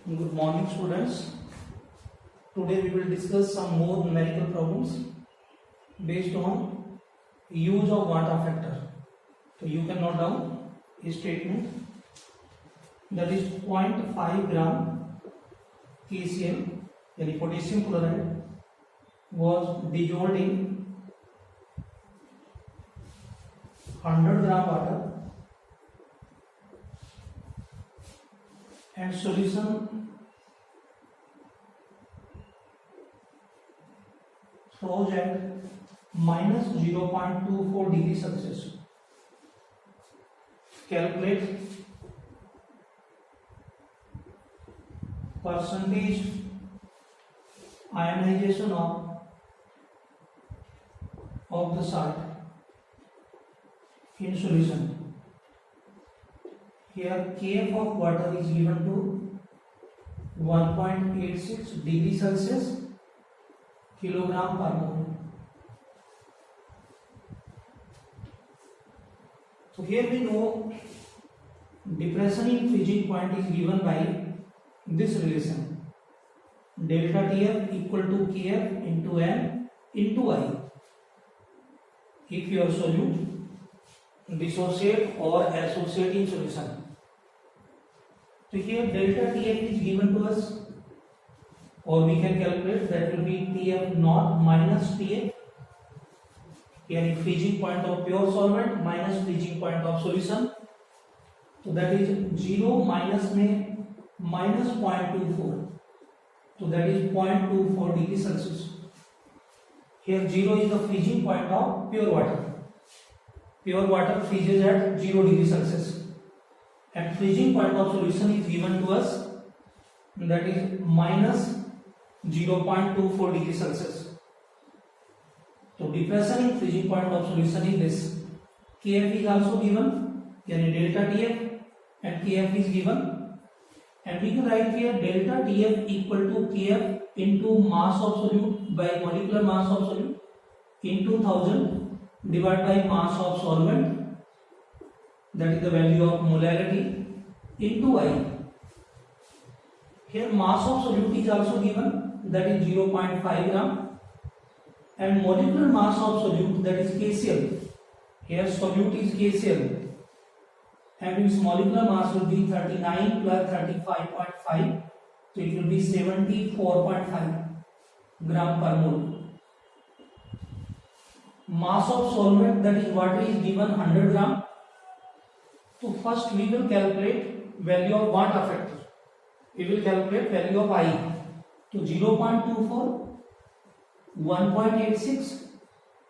Good morning, students. Today we will discuss some more numerical problems based on use of water factor. So you can note down a statement that is 0.5 gram KCl, यानी potassium chloride, was dissolved in 100 gram water and solution froze at minus 0.24 degree Celsius. Calculate percentage ionization of the salt in solution. Here Kf of water is given to 1.86 degree Celsius kilogram per mole. So here we know depression in freezing point is given by this relation, delta Tf equal to Kf into M into I. If your solute dissociate or associate in solution. So here delta Tf is given to us, or we can calculate that will be Tf naught minus Tf, यानी freezing point of pure solvent minus freezing point of solution. So that is 0 minus में minus 0.24. So that is 0.24 degree Celsius. Here 0 is the freezing point of pure water. Pure water freezes at 0 degree Celsius. And freezing point of solution is given to us, that is minus 0.24 degree Celsius. So depression in freezing point of solution is this. Kf is also given, yani delta Tf, and Kf is given, and we can write here delta Tf equal to Kf into mass of solute by molecular mass of solute into 1000 divided by mass of solvent, that is the value of molarity, into I. Here mass of solute is also given, that is 0.5 gram, and molecular mass of solute, that is KCl. Here solute is KCl, and its molecular mass will be 39 plus 35.5, so it will be 74.5 gram per mole. Mass of solvent, that is water, is given 100 gram. So first we will calculate value of water factor. We will calculate value of I. So 0.24, 1.86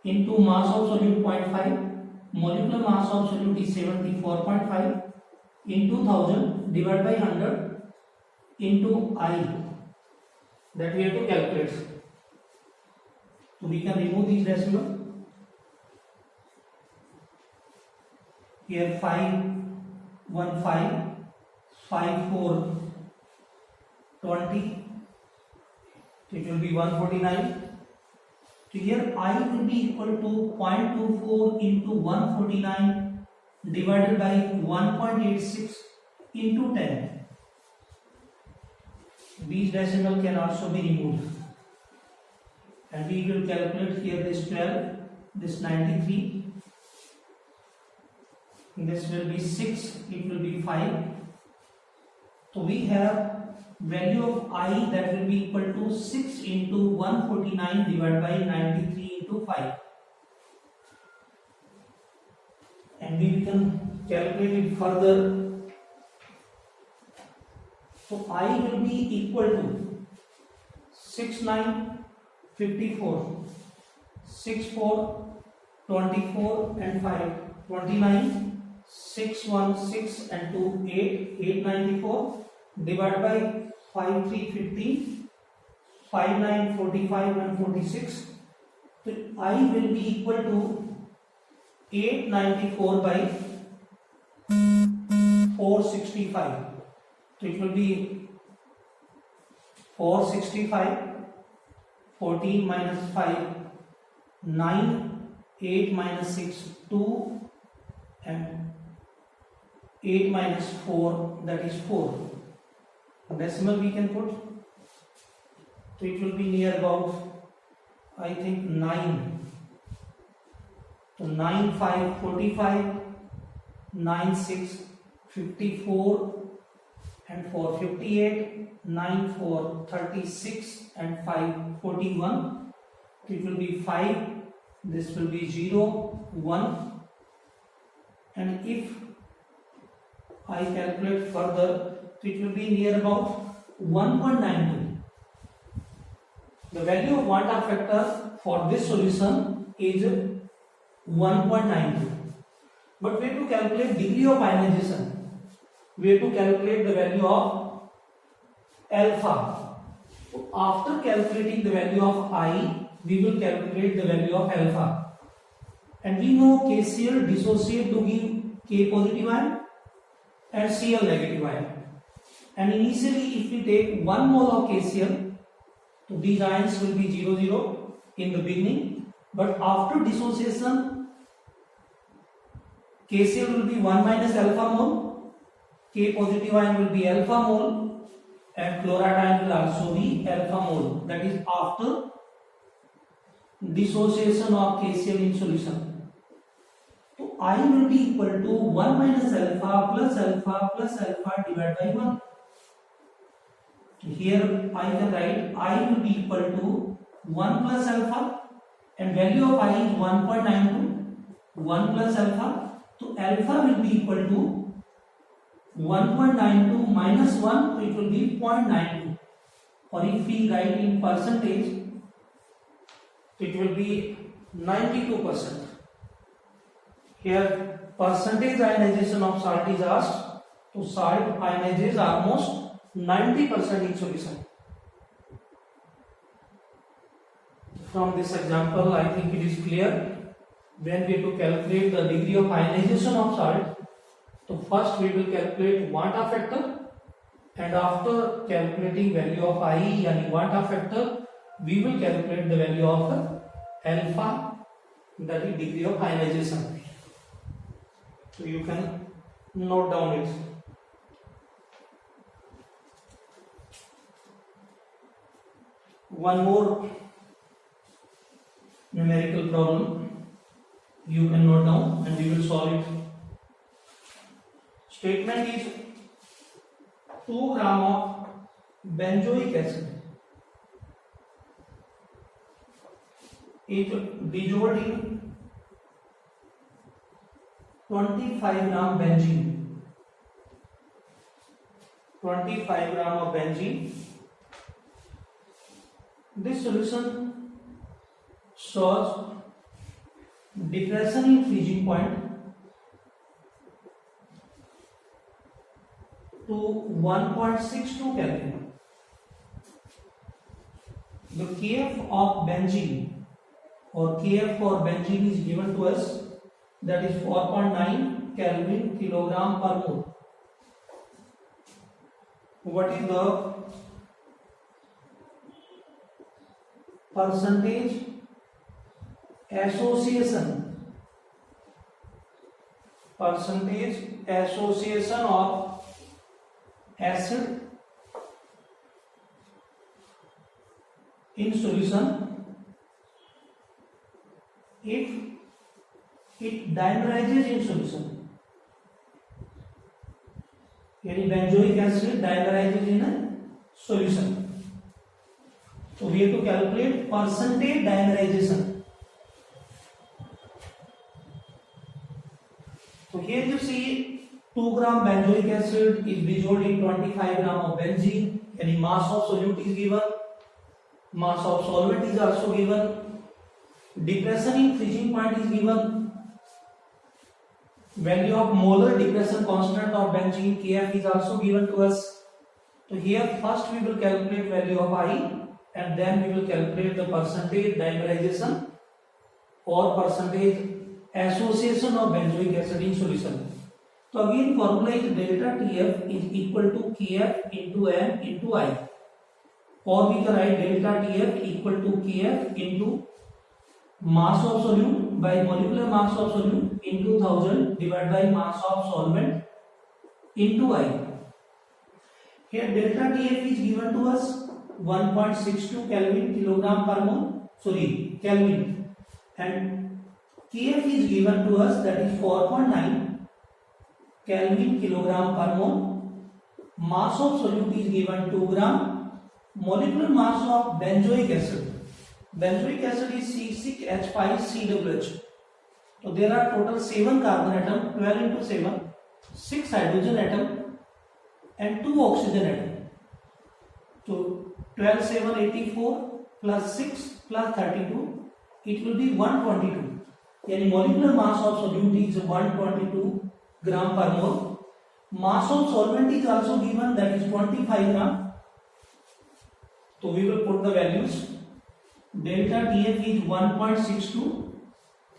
into mass of solute 0.5, molecular mass of solute is 74.5 into 1000 divided by 100 into I, that we have to calculate. So we can remove these decimal. Here 5, 1, 5, 5, 4, 20, so it will be 149. So here I will be equal to 0.24 into 149 divided by 1.86 into 10. These decimal can also be removed, and we will calculate here this 12, this 93, this will be 6, it will be 5. So we have value of I that will be equal to 6 into 149 divided by 93 into 5, and we can calculate it further. So I will be equal to 6, 9, 54, 6, 4, 24 and 5, 29, 6, 1, 6 and 2, 8, 8, 94 divided by 5, 3, 15, 5, 9, 45 and 46. So I will be equal to 894 by 465. So it will be 465, 14 minus 5, 9, 8 minus 6, 2, and 8 minus 4, that is 4. decimal we can put, so it will be near about, I think, 9. So 9 5 45, 9 6 54, and 4 58, 9 4 36, and 5 41. It will be 5. This will be 0 1, and if I calculate further, it will be near about 1.92. The value of one-time factor for this solution is 1.92. But we have to calculate degree of ionization. We have to calculate the value of alpha. So after calculating the value of I, we will calculate the value of alpha. And we know KCl dissociate to give K positive ion and Cl negative ion. And initially, if we take 1 mole of KCl, so these ions will be 0 0 in the beginning. But after dissociation, KCl will be 1 minus alpha mole, K positive ion will be alpha mole, and chloride ion will also be alpha mole. That is after dissociation of KCl in solution. So I will be equal to 1 minus alpha plus alpha divided by 1. Here I can write I will be equal to 1 plus alpha, and value of I is 1.92. 1 plus alpha, so alpha will be equal to 1.92 minus 1, so it will be 0.92. Or if we write in percentage, it will be 92%. Here percentage ionization of salt is asked. So salt ionizes almost 90% in solution. From this example, I think it is clear. When we have to calculate the degree of ionization of salt, so first we will calculate Vanta factor, and after calculating value of I and Vanta factor, we will calculate the value of alpha, that is degree of ionization. So you can note down it. One more numerical problem you can note down and we will solve it. Statement is 2 gram of benzoic acid is dissolved in 25 gram benzene. 25 gram of benzene. This solution shows depression in freezing point to 1.62 Kelvin. The Kf of benzene or Kf for benzene is given to us, that is 4.9 Kelvin kilogram per mole. What is the percentage association? Percentage association of acid in solution if it dimerizes in solution. Yani benzoic acid dimerizes in a solution. So we have to calculate percentage dimerization. So here you see 2 gram benzoic acid is dissolved in 25 gram of benzene. Any mass of solute is given, mass of solvent is also given, depression in freezing point is given, value of molar depression constant of benzene Kf is also given to us. So here first we will calculate value of I, and then we will calculate the percentage dimerization or percentage association of benzoic acid in solution. So again formula is delta Tf is equal to Kf into M into I, or we can write delta Tf equal to Kf into mass of solute by molecular mass of solute into 1000 divided by mass of solvent into I. Here delta TF is given to us 1.62 Kelvin kilogram per mole, sorry, Kelvin, and Kf is given to us, that is 4.9 Kelvin kilogram per mole. Mass of solute is given 2 gram. Molecular mass of benzoic acid. Benzoic acid is C6H5COOH. So there are total 7 carbon atom, 12 into 7, 6 hydrogen atom and 2 oxygen atom. So 12, 7, 84 plus 6 plus 32, it will be 122. Yani molecular mass of solute is 122 gram per mole. Mass of solvent is also given, that is 25 gram. So we will put the values. Delta TF is 1.62,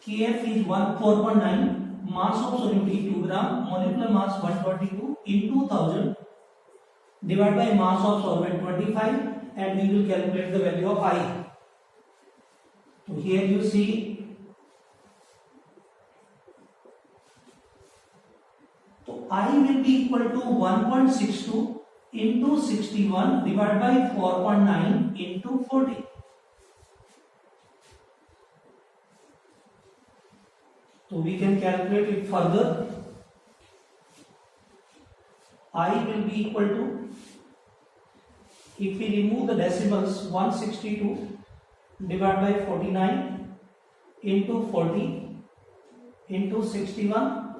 Kf is 4.9, mass of solute is 2 gram, molecular mass 122 into 1000 divided by mass of solvent 25, and we will calculate the value of I. So here you see, so I will be equal to 1.62 into 61 divided by 4.9 into 40. So we can calculate it further. I will be equal to, if we remove the decimals, 162 divided by 49 into 40 into 61,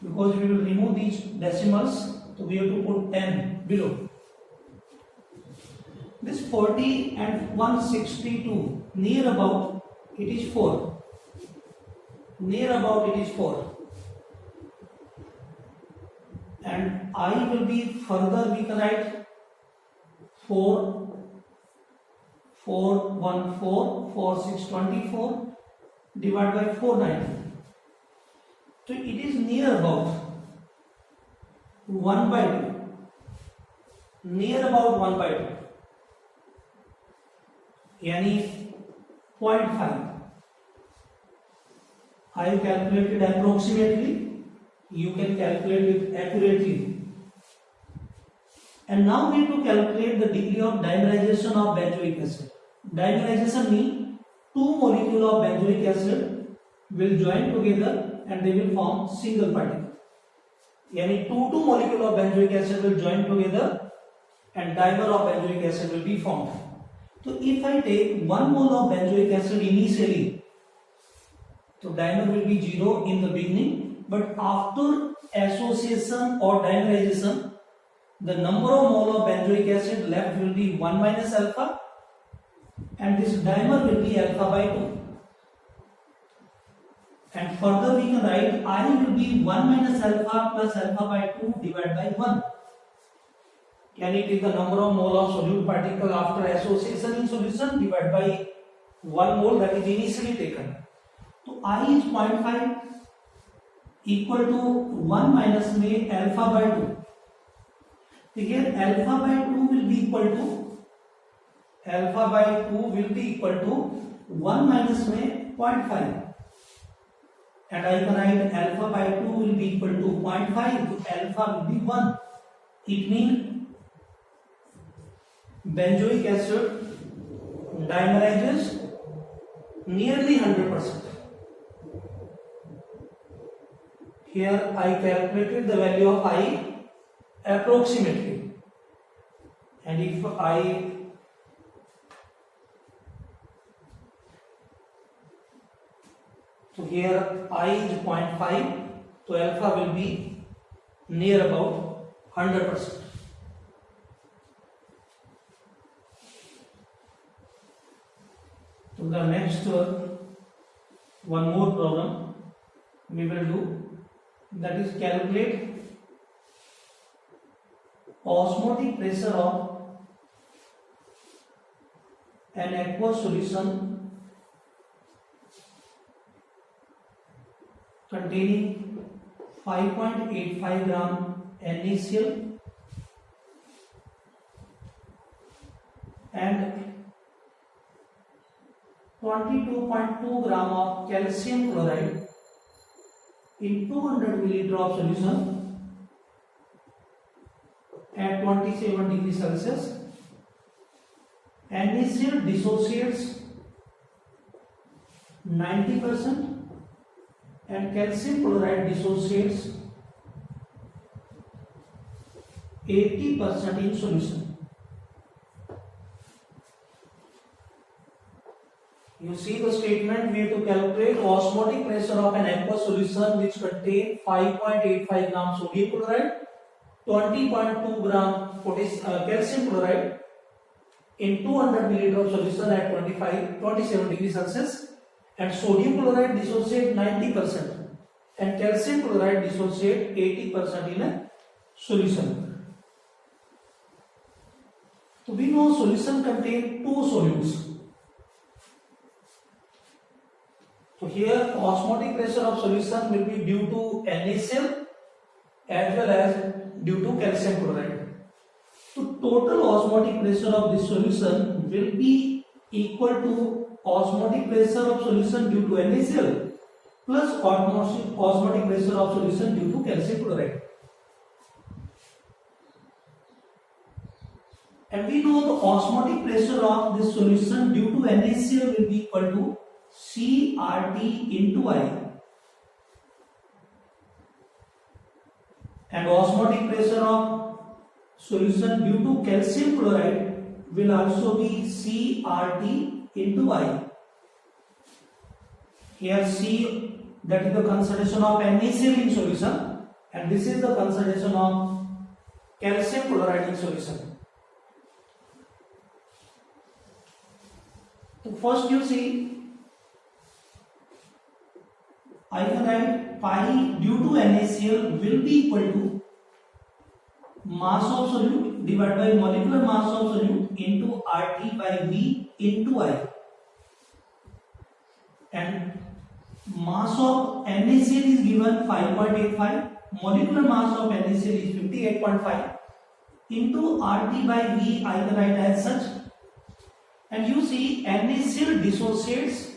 because we will remove these decimals, so we have to put 10 below. This 40 and 162, near about it is 4. Near about it is 4. And I will be further, we can write 4, 4, 1, 4, 4, 6, 24 divided by 490. So it is near about 1 by 2. Near about 1 by 2. Yani 0.5. I have calculated approximately. You can calculate it accurately. And now we need to calculate the degree of dimerization of benzoic acid. Dimerization means 2 molecules of benzoic acid will join together and they will form single particle. Yani 2 molecules of benzoic acid will join together and dimer of benzoic acid will be formed. So if I take 1 mole of benzoic acid initially, so dimer will be 0 in the beginning, but after association or dimerization, the number of mole of benzoic acid left will be 1 minus alpha, and this dimer will be alpha by 2. And further we can write I will be 1 minus alpha plus alpha by 2 divided by 1. Can it is the number of mole of solute particle after association in solution divided by 1 mole that is initially taken. So I is 0.5 equal to 1 minus में alpha by 2. So here alpha by 2 will be equal to, alpha by 2 will be equal to 1 minus में 0.5. And I can write alpha by 2 will be equal to 0.5, so alpha will be 1. It means benzoic acid dimerizes nearly 100%. Here I calculated the value of I approximately, and if I so here I is 0.5, so alpha will be near about 100%. So the next one more problem we will do, that is calculate osmotic pressure of an aqueous solution containing 5.85 gram NaCl and 22.2 gram of calcium chloride in 200 milliliter of solution at 27 degrees Celsius. NaCl dissociates 90% and calcium chloride dissociates 80% in solution. You see the statement, we have to calculate osmotic pressure of an aqueous solution which contains 5.85 gram sodium chloride, 20.2 gram calcium chloride in 200 milliliter of solution at 27 degrees Celsius, and sodium chloride dissociate 90% and calcium chloride dissociate 80% in a solution. So we know solution contains two solutes. So here osmotic pressure of solution will be due to NaCl as well as due to calcium chloride. So total osmotic pressure of this solution will be equal to osmotic pressure of solution due to NaCl plus osmotic pressure of solution due to calcium chloride. And we know the osmotic pressure of this solution due to NaCl will be equal to CRT into I, and osmotic pressure of solution due to calcium chloride will also be CRT into I. Here C, that is the concentration of NaCl in solution, and this is the concentration of calcium chloride in solution. So first you see, I can write pi due to NaCl will be equal to mass of solute divided by molecular mass of solute into RT by V into I, and mass of NaCl is given 5.85, molecular mass of NaCl is 58.5 into RT by V I can write as such, and you see NaCl dissociates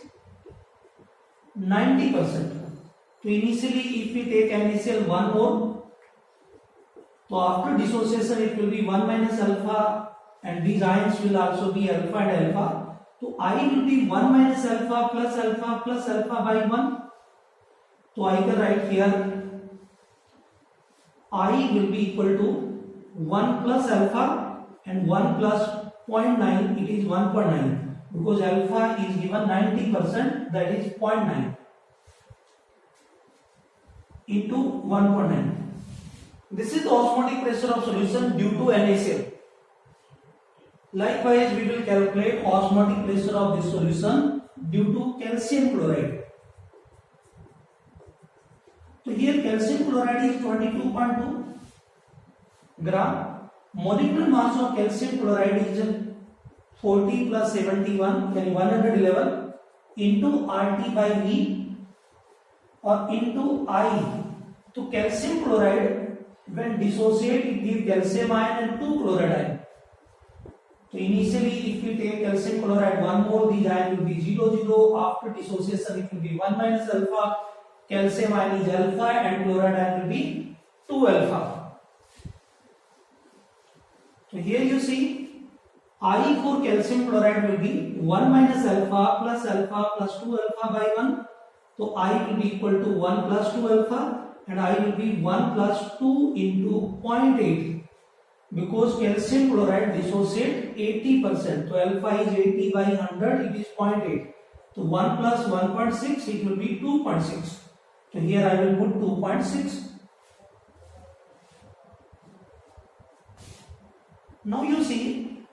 90%. So initially if we take NaCl 1 mole, so after dissociation it will be 1 minus alpha, and these ions will also be alpha and alpha. So I will be 1 minus alpha plus alpha by 1. So I can write here I will be equal to 1 plus alpha and 1 plus 0.9, it is 1.9, because alpha is given 90%, that is 0.9 into 1.9. This is the osmotic pressure of solution due to NaCl. Likewise, we will calculate osmotic pressure of this solution due to calcium chloride. So here calcium chloride is 22.2 gram. Molecular mass of calcium chloride is 40 plus 71, then 111 into RT by V or into I. So calcium chloride when dissociate it gives calcium ion and 2 chloride ion. So initially if we take calcium chloride 1 mole, these ion will be 0, after dissociation it will be 1 minus alpha, calcium ion is alpha and chloride ion will be 2 alpha. So here you see I for calcium chloride will be 1 minus alpha plus 2 alpha by 1. So I will be equal to 1 plus 2 alpha, and I will be 1 plus 2 into 0.8, because calcium chloride dissociate 80%. So alpha is 80 by 100, it is 0.8. So 1 plus 1.6, it will be 2.6. So here I will put 2.6. Now you see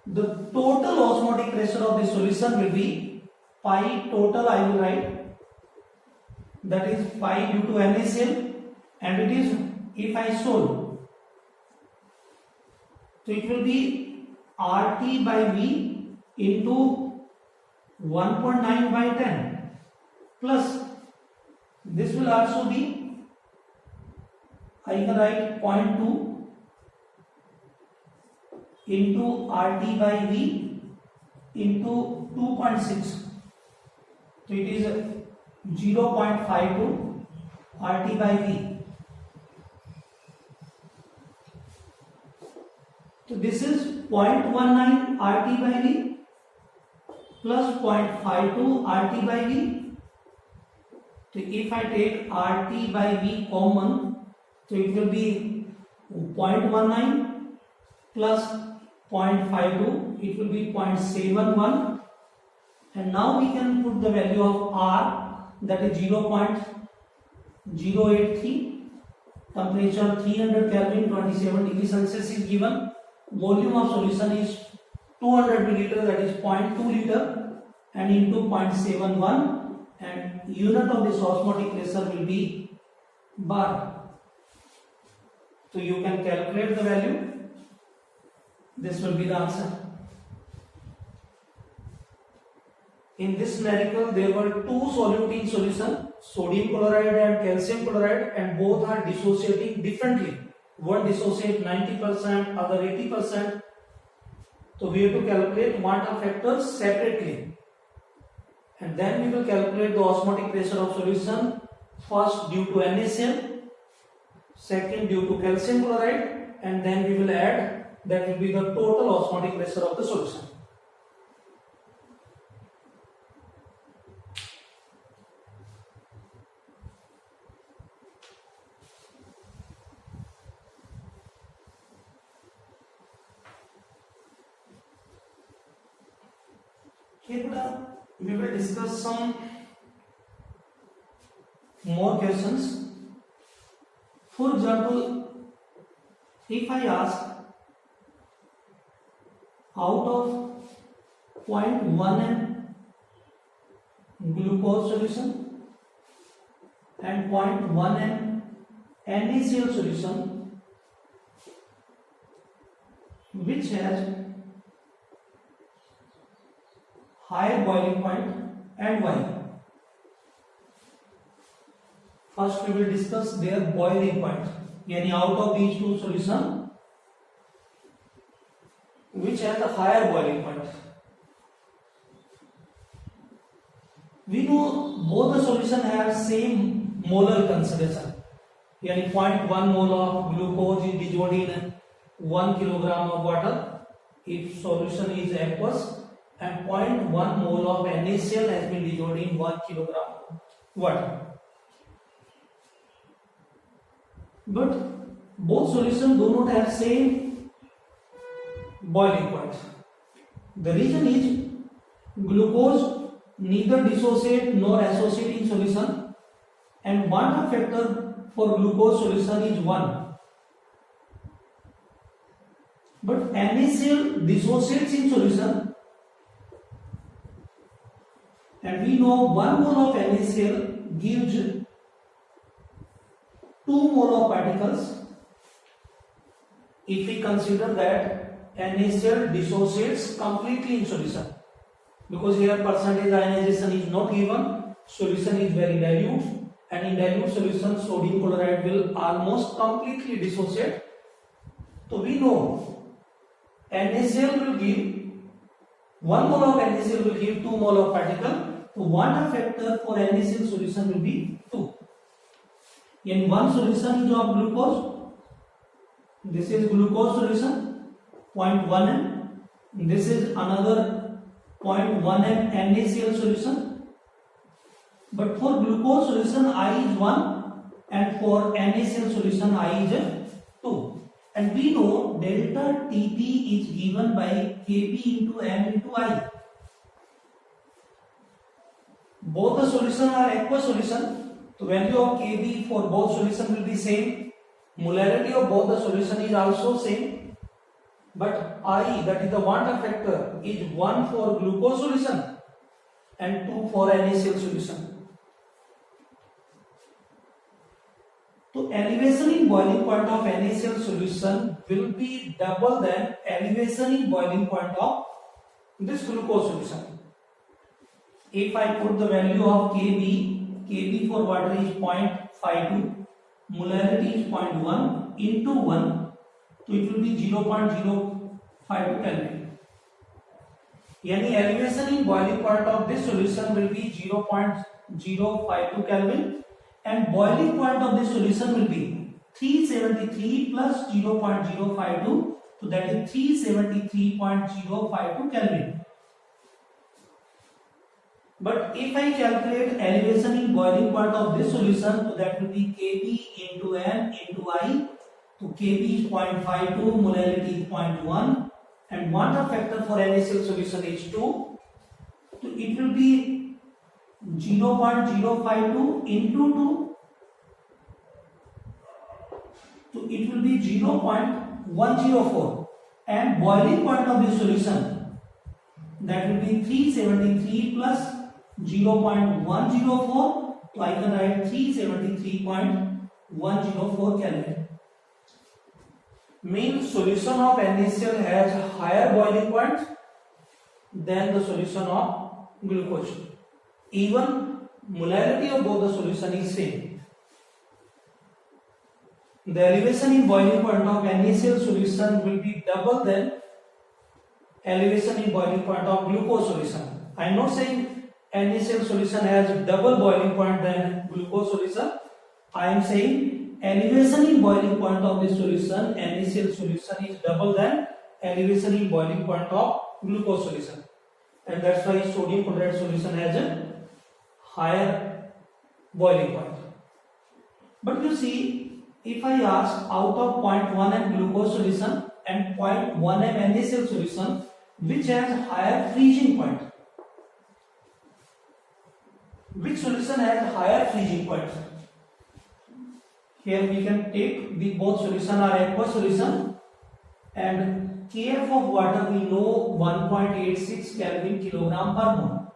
the total osmotic pressure of the solution will be pi total, I will write, that is pi due to NaCl, and it is if I solve, so it will be RT by V into 1.9 by 10 plus this will also be, I can write 0.2 into RT by V into 2.6. So it is 0.52 RT by V. So this is 0.19 RT by V plus 0.52 RT by V. So if I take RT by V common, so it will be 0.19 plus 0.52, it will be 0.71, and now we can put the value of R, that is 0.083, temperature 300 Kelvin, 27 degrees Celsius is given, volume of solution is 200 milliliter, that is 0.2 liter, and into 0.71, and unit of this osmotic pressure will be bar. So you can calculate the value. This will be the answer. In this numerical, there were two solute in solution, sodium chloride and calcium chloride, and both are dissociating differently. One dissociate 90%, other 80%. So we have to calculate water factors separately. And then we will calculate the osmotic pressure of solution, first due to NaCl, second due to calcium chloride, and then we will add, that will be the total osmotic pressure of the solution. Here we will discuss some more questions. For example, if I ask out of 0.1 m glucose solution and 0.1 m NaCl solution, which has higher boiling point and why? First we will discuss their boiling point, yani out of these two solutions, which has a higher boiling point. We know both the solution have same molar concentration, yani 0.1 mole of glucose is dissolved in 1 kilogram of water if solution is aqueous, and 0.1 mole of NaCl has been dissolved in 1 kilogram of water. But both solutions do not have same boiling point. The reason is glucose neither dissociate nor associate in solution, and water factor for glucose solution is 1. But NaCl dissociates in solution, and we know 1 mole of NaCl gives 2 mole of particles. If we consider that NaCl dissociates completely in solution, because here percentage ionization is not given, solution is very dilute, and in dilute solution sodium chloride will almost completely dissociate. So we know NaCl will give 1 mole of NaCl will give 2 mole of particle. So water factor for NaCl solution will be 2. In one solution is of glucose, this is glucose solution 0.1 m, this is another 0.1 m NaCl solution. But for glucose solution I is 1 and for NaCl solution I is 2. And we know delta Tp is given by Kb into m into I. Both the solution are aqueous solution. The value of Kb for both solution will be same. Molarity of both the solution is also same. But I, that is the water factor, is 1 for glucose solution and 2 for NaCl solution. So elevation in boiling point of NaCl solution will be double than elevation in boiling point of this glucose solution. If I put the value of Kb for water is 0.52, molarity is 0.1 into 1, so it will be 0.052 Kelvin. Yani elevation in boiling point of this solution will be 0.052 Kelvin, and boiling point of this solution will be 373 plus 0.052, so so that is 373.052 Kelvin. But if I calculate elevation in boiling point of this solution, so that will be Kb into m into I. So Kb is 0.52, molality is 0.1, and water factor for NaCl solution is 2. So it will be 0.052 into 2. So it will be 0.104, and boiling point of this solution, that will be 373 plus 0.104. So I can write 373.104 Kelvin. Means solution of NaCl has higher boiling point than the solution of glucose. Even molarity of both the solution is same. The elevation in boiling point of NaCl solution will be double than elevation in boiling point of glucose solution. I am not saying NaCl solution has double boiling point than glucose solution. I am saying elevation in boiling point of this solution, NaCl solution, is double than elevation in boiling point of glucose solution, and that's why sodium chloride solution has a higher boiling point. But you see, if I ask out of 0.1 m glucose solution and 0.1 m NaCl solution, which has higher freezing point? Which solution has higher freezing point? Here we can take the both solution are aqueous solution, and Kf of water we know 1.86 Kelvin kilogram per mole.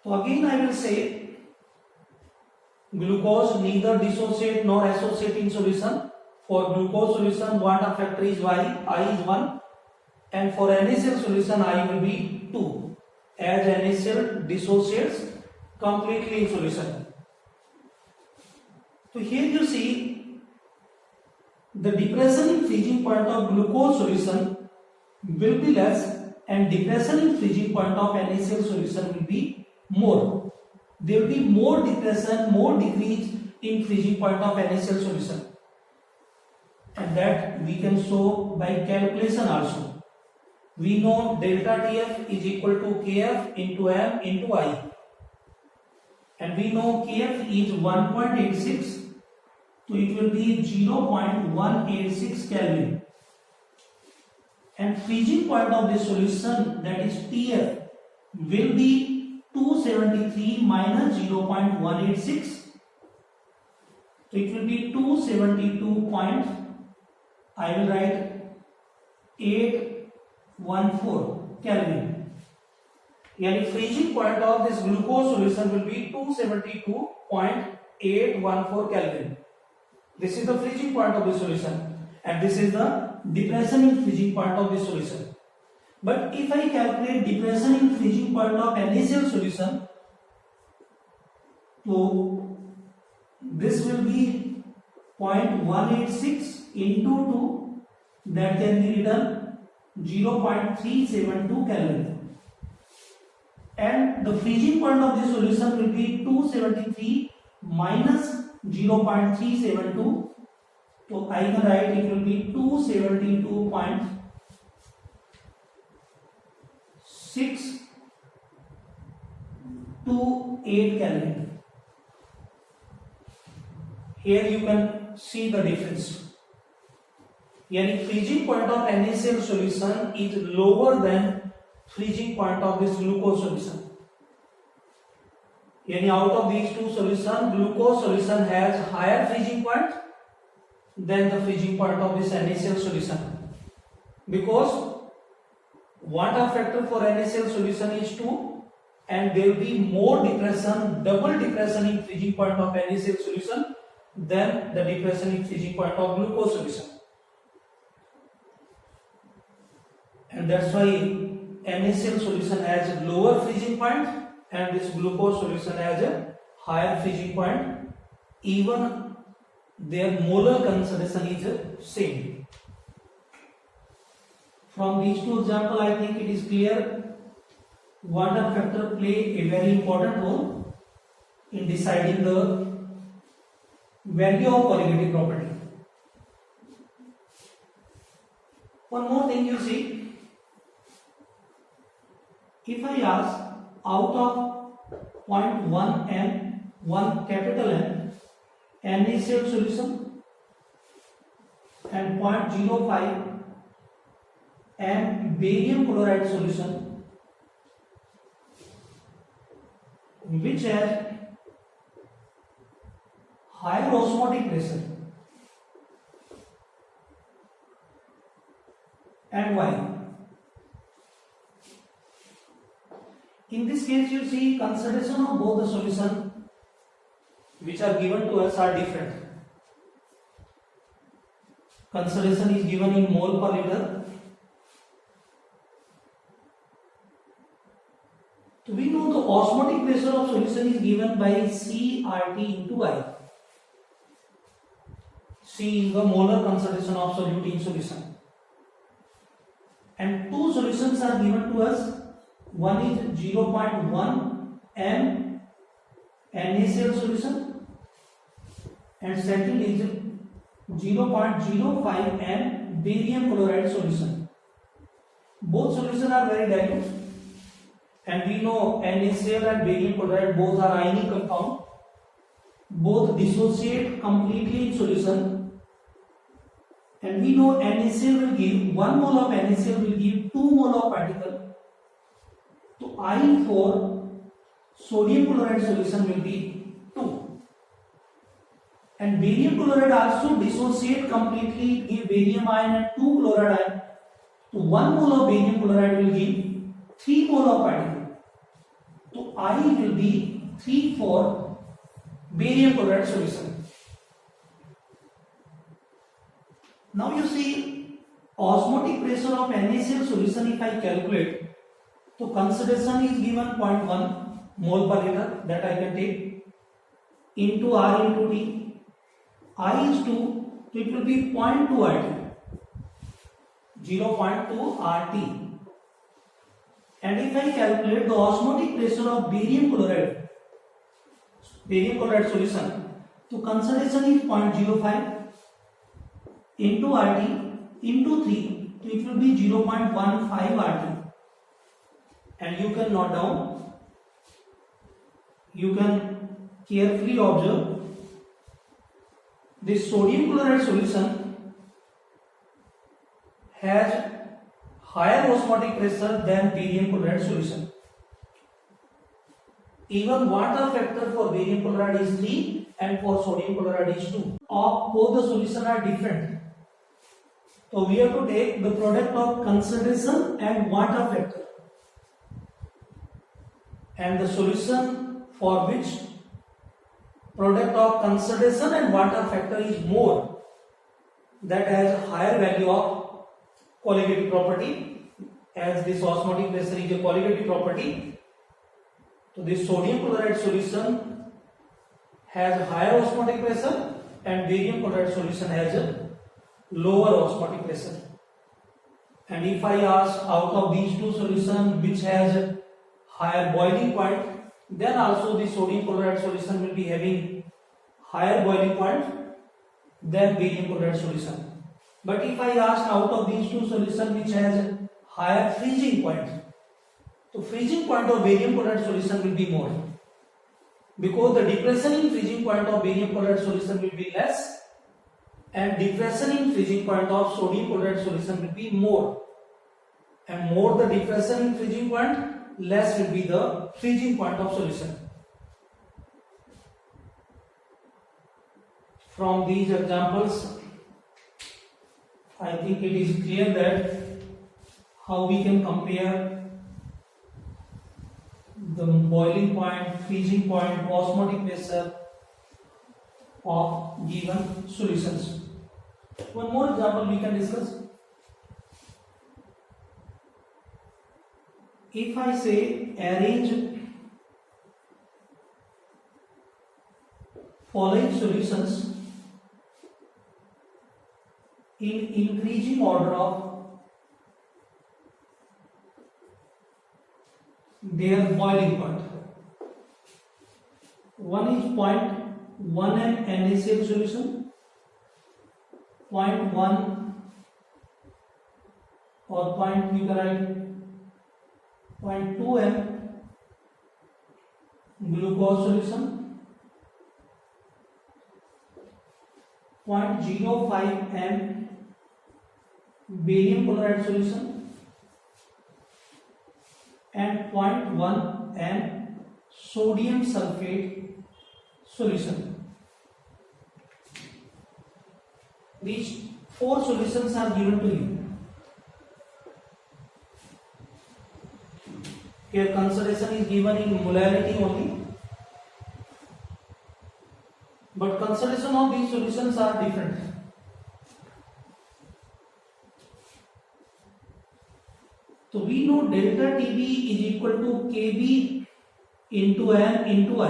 So again I will say glucose neither dissociate nor associate in solution. For glucose solution water factor is Y, I is 1, and for NaCl solution I will be 2, as NaCl dissociates completely in solution. So here you see the depression in freezing point of glucose solution will be less, and depression in freezing point of NaCl solution will be more. There will be more depression, more decrease in freezing point of NaCl solution, and that we can show by calculation also. We know delta Tf is equal to Kf into m into I, and we know Kf is 1.86, so it will be 0.186 Kelvin, and freezing point of this solution, that is Tf, will be 273 minus 0.186, so it will be 272 point, I will write 814 Kelvin. Yani freezing point of this glucose solution will be 272.814 Kelvin. This is the freezing point of the solution, and this is the depression in freezing point of the solution. But if I calculate depression in freezing point of NaCl solution, so this will be 0.186 into 2, that can be written 0.372 Kelvin, and the freezing point of this solution will be 273 minus 0.372, so I can write it will be 272.628 Kelvin. Here you can see the difference. Yani freezing point of NaCl solution is lower than freezing point of this glucose solution. Yani out of these two solutions, glucose solution has higher freezing point than the freezing point of this NaCl solution, because water factor for NaCl solution is 2, and there will be more depression, double depression in freezing point of NaCl solution than the depression in freezing point of glucose solution, and that's why NaCl solution has lower freezing point and this glucose solution has a higher freezing point, even their molar concentration is same. From these two examples, I think it is clear water factor play a very important role in deciding the value of corrugative property. One more thing you see, if I ask out of 0.1 m, 1 capital N, NaCl solution and 0.05 m barium chloride solution which has higher osmotic pressure, and why? In this case, you see concentration of both the solution which are given to us are different. Concentration is given in mole per liter. So we know the osmotic pressure of solution is given by CRT into I. C is the molar concentration of solute in solution. And two solutions are given to us. One is 0.1 m NaCl solution and second is 0.05 m barium chloride solution. Both solutions are very dilute, and we know NaCl and barium chloride both are ionic compound. Both dissociate completely in solution, and we know NaCl will give 1 mole of NaCl will give 2 mole of particle. So I for sodium chloride solution will be 2, and barium chloride also dissociate completely, give barium ion and 2 chloride ion. So 1 mole of barium chloride will give 3 mole of particle. So I will be 3 for barium chloride solution. Now you see osmotic pressure of NaCl solution, if I calculate, so concentration is given 0.1 mole per liter, that I can take, into R into T. I is 2, so it will be 0.2 RT, 0.2 RT. And if I calculate the osmotic pressure of barium chloride solution, so concentration is 0.05 into RT into 3, so it will be 0.15 RT. And you can note down, you can carefully observe this sodium chloride solution has higher osmotic pressure than barium chloride solution. Even water factor for barium chloride is 3 and for sodium chloride is 2. Of both the solutions are different. So we have to take the product of concentration and water factor. And the solution for which product of concentration and water factor is more, that has higher value of qualitative property, as this osmotic pressure is a qualitative property. So this sodium chloride solution has higher osmotic pressure and barium chloride solution has a lower osmotic pressure. And if I ask out of these two solutions which has a higher boiling point, then also the sodium chloride solution will be having higher boiling point than barium chloride solution. But if I ask out of these two solutions which has higher freezing point, so freezing point of barium chloride solution will be more, because the depression in freezing point of barium chloride solution will be less and depression in freezing point of sodium chloride solution will be more, and more the depression in freezing point, less will be the freezing point of solution. From these examples, I think it is clear that how we can compare the boiling point, freezing point, osmotic pressure of given solutions. One more example we can discuss. If I say arrange following solutions in increasing order of their boiling point. One is 0.1 m NaCl solution, 0.1 or 0.2 m glucose solution, 0.05 m barium chloride solution, and 0.1 m sodium sulfate solution. These 4 solutions are given to you. Here consideration is given in molarity only, but consideration of these solutions are different. So we know delta TB is equal to Kb into n into I.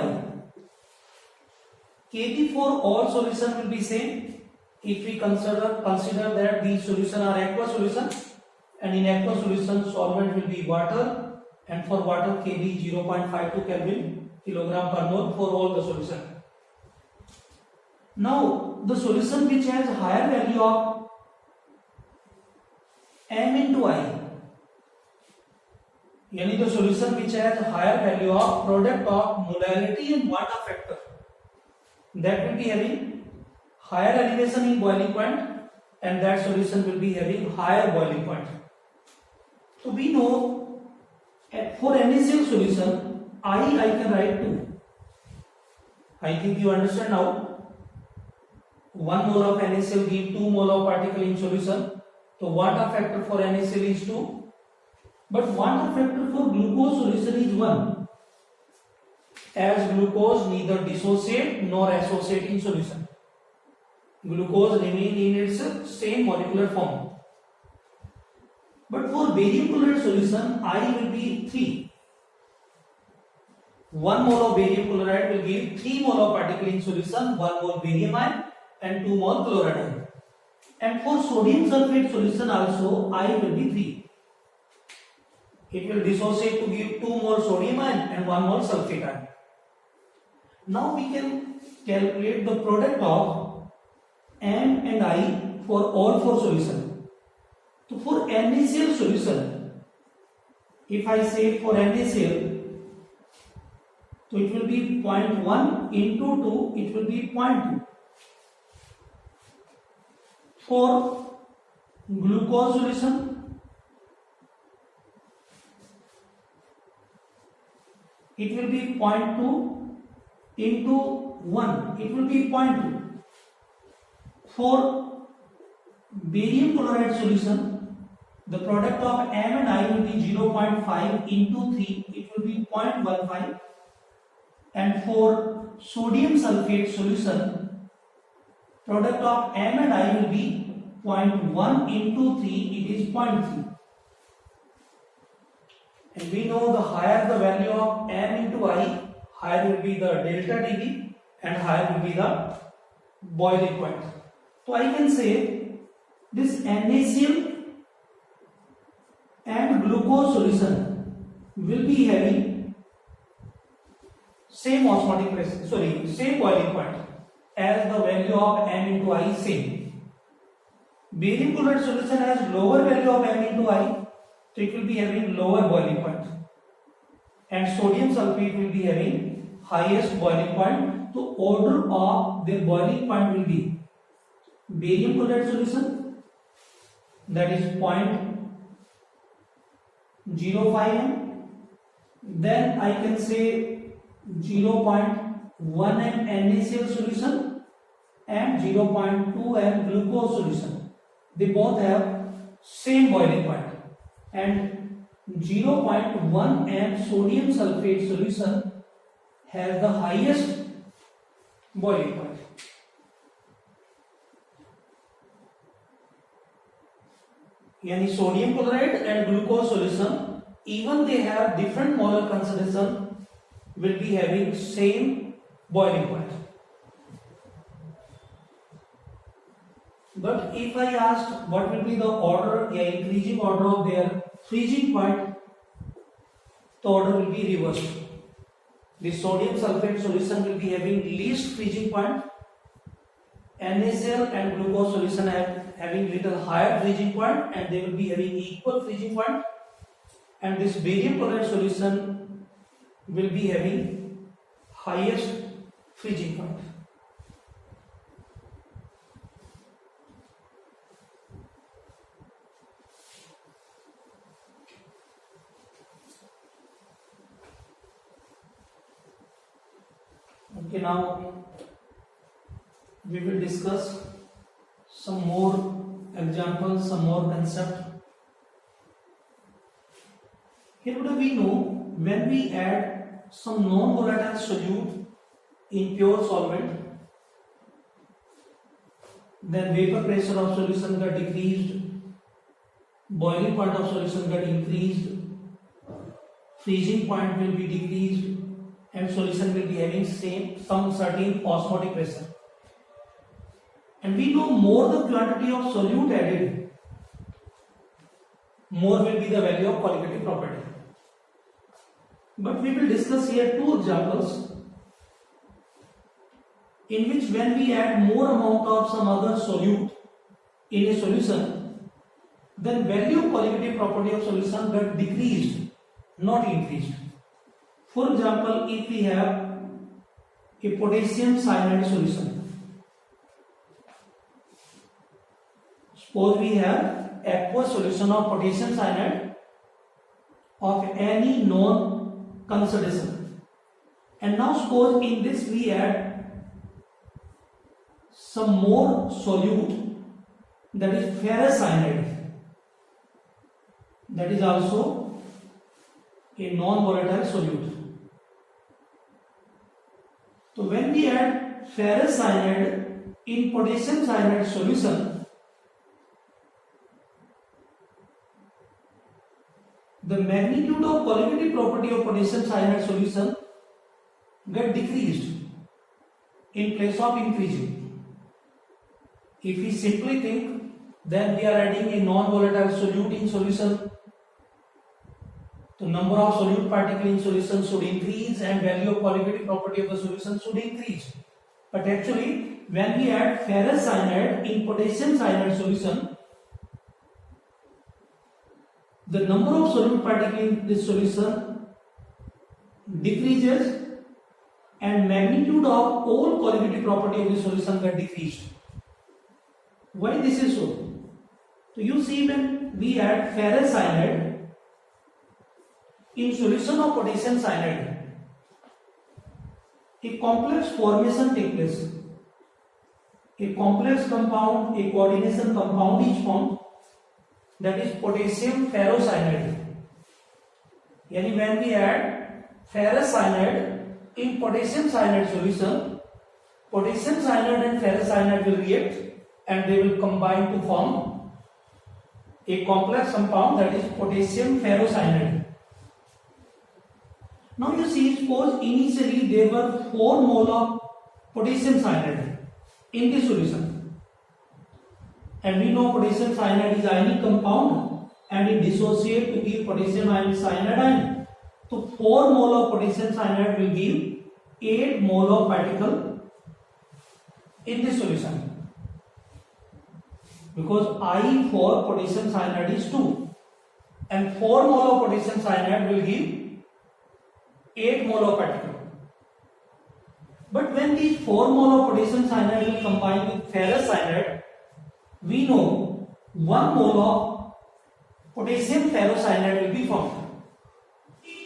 Kb for all solution will be same if we consider that these solution are aqueous solution, and in aqueous solution solvent will be water, and for water Kb 0.52 Kelvin kilogram per mole for all the solution. Now the solution which has higher value of m into I, यानी the solution which has higher value of product of molarity and water factor, that will be having higher elevation in boiling point, and that solution will be having higher boiling point. So we know for NaCl solution I can write 2. I think you understand now. 1 mole of NaCl give 2 mole of particle in solution. So water factor for NaCl is 2, but water factor for glucose solution is 1, as glucose neither dissociate nor associate in solution. Glucose remain in its same molecular form. But for barium chloride solution, I will be 3. 1 mole of barium chloride will give 3 mole of particle in solution, 1 mole barium ion and 2 mole chloride ion. And for sodium sulfate solution also, I will be 3. It will dissociate to give 2 mole sodium ion and 1 mole sulfate ion. Now we can calculate the product of m and I for all 4 solutions. So for NaCl solution, if I say for NaCl, so it will be 0.1 into 2, it will be 0.2. For glucose solution, it will be 0.2 into 1, it will be 0.2. For barium chloride solution, the product of m and I will be 0.5 into 3, it will be 0.15. And for sodium sulfate solution, product of m and I will be 0.1 into 3, it is 0.3. And we know the higher the value of m into I, higher will be the delta Tb and higher will be the boiling point. So I can say this NaCl and glucose solution will be having same osmotic pressure, same boiling point, as the value of m into I is same. Barium chloride solution has lower value of m into I, so it will be having lower boiling point, and sodium sulfate will be having highest boiling point. So order of their boiling point will be barium chloride solution, that is 0.05 m, then I can say 0.1 m NaCl solution and 0.2 m glucose solution. They both have same boiling point, and 0.1 m sodium sulfate solution has the highest boiling point. यानी sodium chloride and glucose solution, even they have different molar concentration, will be having same boiling point. But if I asked what will be the order, increasing order of their freezing point, the order will be reversed. The sodium sulfate solution will be having least freezing point, NaCl and glucose solution having little higher freezing point, and they will be having equal freezing point, and this barium chloride solution will be having highest freezing point. Okay, now we will discuss some more examples, some more concept. Here what do we know? When we add some non-volatile solute in pure solvent, then vapor pressure of solution got decreased, boiling point of solution got increased, freezing point will be decreased, and solution will be having some certain osmotic pressure. And we know more the quantity of solute added, more will be the value of colligative property. But we will discuss here two examples in which when we add more amount of some other solute in a solution, then value of colligative property of solution got decreased, not increased. For example, if we have a potassium cyanide solution, suppose we have aqueous solution of potassium cyanide of any known concentration, and now suppose in this we add some more solute, that is ferrous cyanide, that is also a non-volatile solute. So when we add ferrous cyanide in potassium cyanide solution, the magnitude of colligative property of potassium cyanide solution get decreased in place of increasing. If we simply think, then we are adding a non-volatile solute in solution, the number of solute particles in solution should increase and value of colligative property of the solution should increase. But actually, when we add ferrous cyanide in potassium cyanide solution, the number of solute particles in this solution decreases and magnitude of all colligative property of the solution get decreased. Why this is so? So you see, when we add ferrous cyanide in solution of potassium cyanide, a complex formation takes place. A complex compound, a coordination compound is formed, that is potassium ferrocyanide. Yani when we add ferrous cyanide in potassium cyanide solution, potassium cyanide and ferrous cyanide will react and they will combine to form a complex compound, that is potassium ferrocyanide. Now you see, suppose initially there were 4 mole of potassium cyanide in this solution, and we know potassium cyanide is ionic compound and it dissociates to give potassium ion cyanide ion. So 4 mole of potassium cyanide will give 8 mole of particle in this solution, because I for potassium cyanide is 2 and 4 mole of potassium cyanide will give 8 mole of particle. But when these 4 mole of potassium cyanide will combine with ferrous cyanide, we know 1 mole of potassium ferrocyanide will be formed.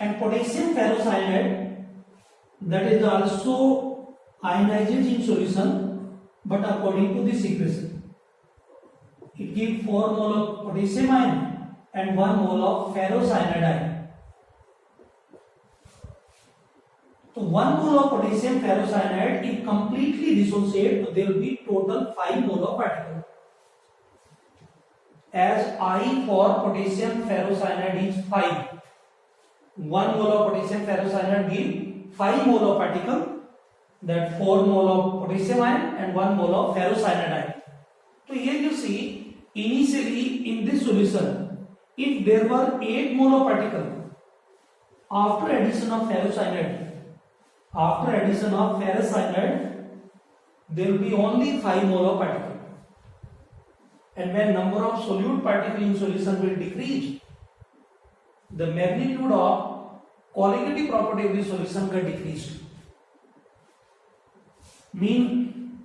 And potassium ferrocyanide, that is also ionizes in solution, but according to this equation, it gives 4 mole of potassium ion and 1 mole of ferrocyanide ion. So 1 mole of potassium ferrocyanide is completely dissociated, so there will be total 5 mole of particle. As I for potassium ferrocyanide is 5, 1 mole of potassium ferrocyanide gives 5 mole of particle, that 4 mole of potassium ion and 1 mole of ferrocyanide ion. So here you see, initially in this solution, if there were 8 mole of particle, after addition of ferrous cyanide, there will be only 5 mole of particle. And when number of solute particle in solution will decrease, the magnitude of colligative property of the solution get decreased. Mean,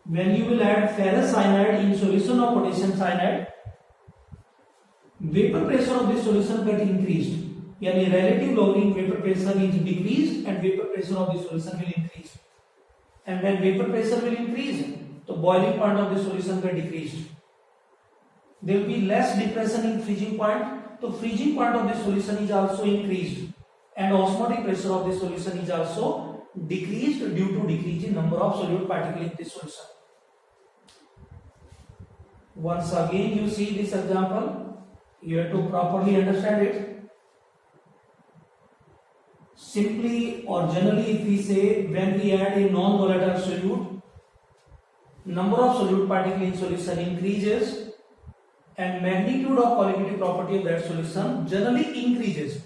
when you will add ferrous cyanide in solution of potassium cyanide, vapor pressure of the solution get increased. Yani relative lowering vapor pressure is decreased and vapor pressure of the solution will increase. And when vapor pressure will increase, the boiling point of the solution get decreased. There will be less depression in freezing point. The freezing point of the solution is also increased, and osmotic pressure of the solution is also decreased due to decrease in number of solute particles in the solution. Once again you see this example, you have to properly understand it. Simply or generally, if we say when we add a non-volatile solute, number of solute particles in solution increases and magnitude of colligative property of that solution generally increases.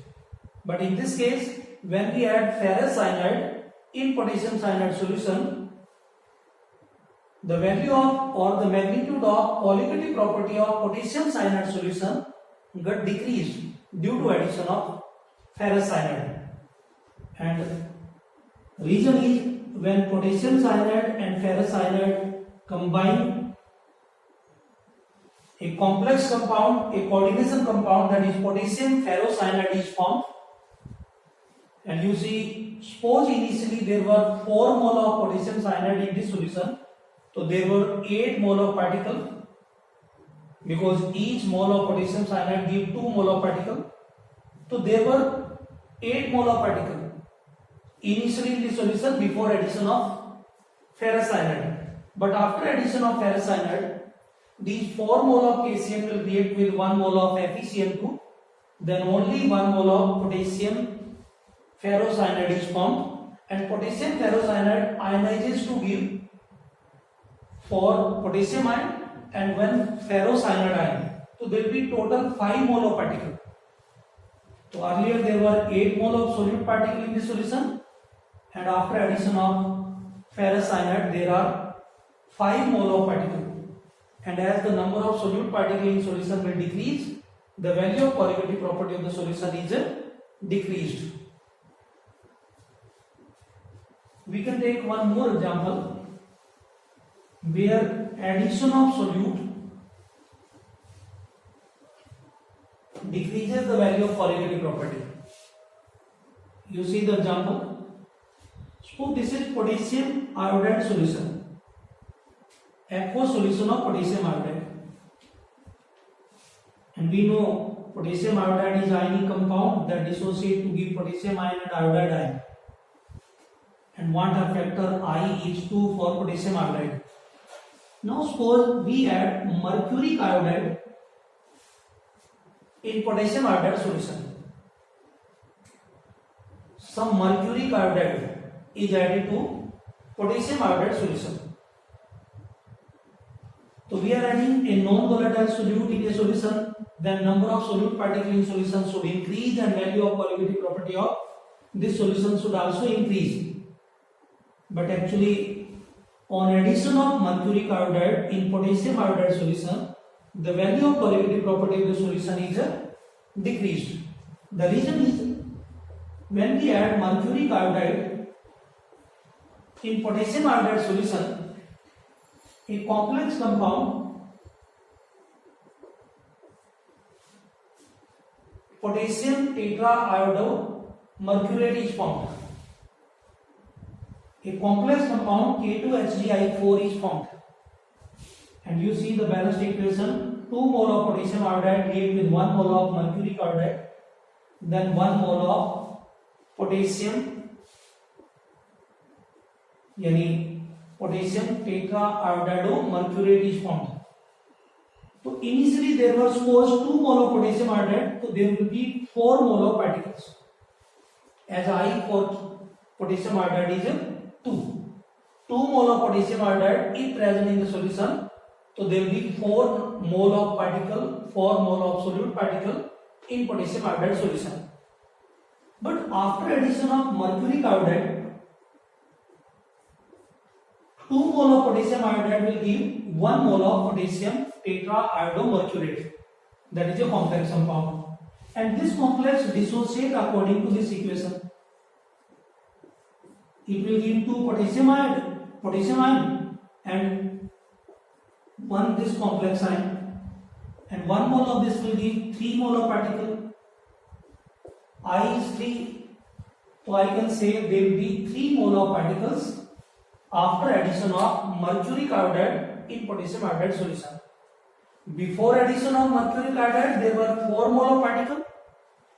But in this case, when we add ferrous cyanide in potassium cyanide solution, the value of or the magnitude of colligative property of potassium cyanide solution got decreased due to addition of ferrous cyanide. And reason is when potassium cyanide and ferrous cyanide combine, a complex compound, a coordination compound, that is potassium ferrocyanide is formed. And you see, suppose initially there were 4 mole of potassium cyanide in this solution, so there were 8 mole of particle, because each mole of potassium cyanide gives 2 mole of particle. So there were 8 mole of particle initially in the solution before addition of ferrous cyanide. But after addition of ferrous cyanide, these 4 mole of KCl will react with 1 mole of FeCl2, then only 1 mole of potassium ferrocyanide is formed, and potassium ferrocyanide ionizes to give 4 potassium ion and 1 ferrocyanide ion. So there will be total 5 mole of particle. So earlier there were 8 mole of solute particle in the solution, and after addition of ferrous cyanide there are 5 mole of particle. And as the number of solute particles in solution will decrease, the value of colligative property of the solution is decreased. We can take one more example where addition of solute decreases the value of colligative property. You see the example. Suppose this is potassium iodide solution, aqueous solution of potassium iodide, and we know potassium iodide is ionic compound that dissociate to give potassium ion and iodide ion, and want a factor I is 2 for potassium iodide. Now suppose we add mercuric iodide in potassium iodide solution. Some mercuric iodide is added to potassium iodide solution. So we are adding a non-volatile solute in a solution, then number of solute particles in solution should increase and value of colligative property of this solution should also increase. But actually, on addition of mercuric iodide in potassium iodide solution, the value of colligative property of the solution is decreased. The reason is when we add mercuric iodide in potassium iodide solution, a complex compound potassium tetraiodmercurate is formed. A complex compound K2HgI4 is formed, and you see the balanced equation: 2 mole of potassium iodide react with 1 mole of mercuric iodide, then 1 mole of potassium, यानी potassium tetraiodmercurate is formed. So initially there was suppose 2 mole of potassium iodide, so there will be 4 mole of particles, as I for potassium iodide is 2. 2 mole of potassium iodide is present in the solution, so there will be 4 mole of particle, 4 mole of solute particle in potassium iodide solution. But after addition of mercuric iodide, 2 mole of potassium iodide will give 1 mole of potassium tetraiodmercurate. That is a complex compound. And this complex dissociate according to this equation. It will give 2 potassium ion and 1 this complex ion, and 1 mole of this will give 3 mole of particle. I is 3, so I can say there will be 3 mole of particles after addition of mercuric iodide in potassium iodide solution. Before addition of mercuric iodide there were 4 mole of particle,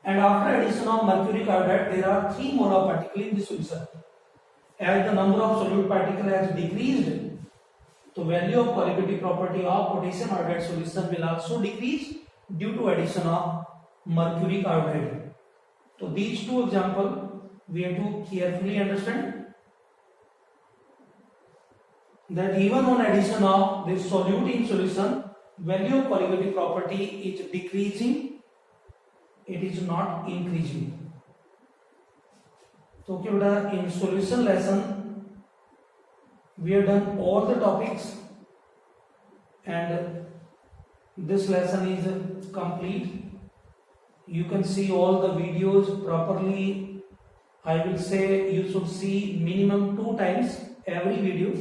and after addition of mercuric iodide there are 3 mole of particle in the solution. As the number of solute particle has decreased, the value of colligative property of potassium iodide solution will also decrease due to addition of mercuric iodide. So these two examples we have to carefully understand that even on addition of this solute in solution, value of colligative property is decreasing, it is not increasing. So in solution lesson we have done all the topics and this lesson is complete. You can see all the videos properly. I will say you should see minimum 2 times every video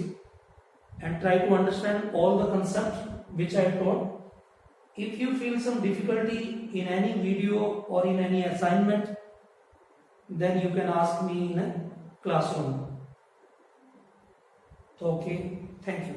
and try to understand all the concepts which I have taught. If you feel some difficulty in any video or in any assignment, then you can ask me in a classroom. Okay, thank you.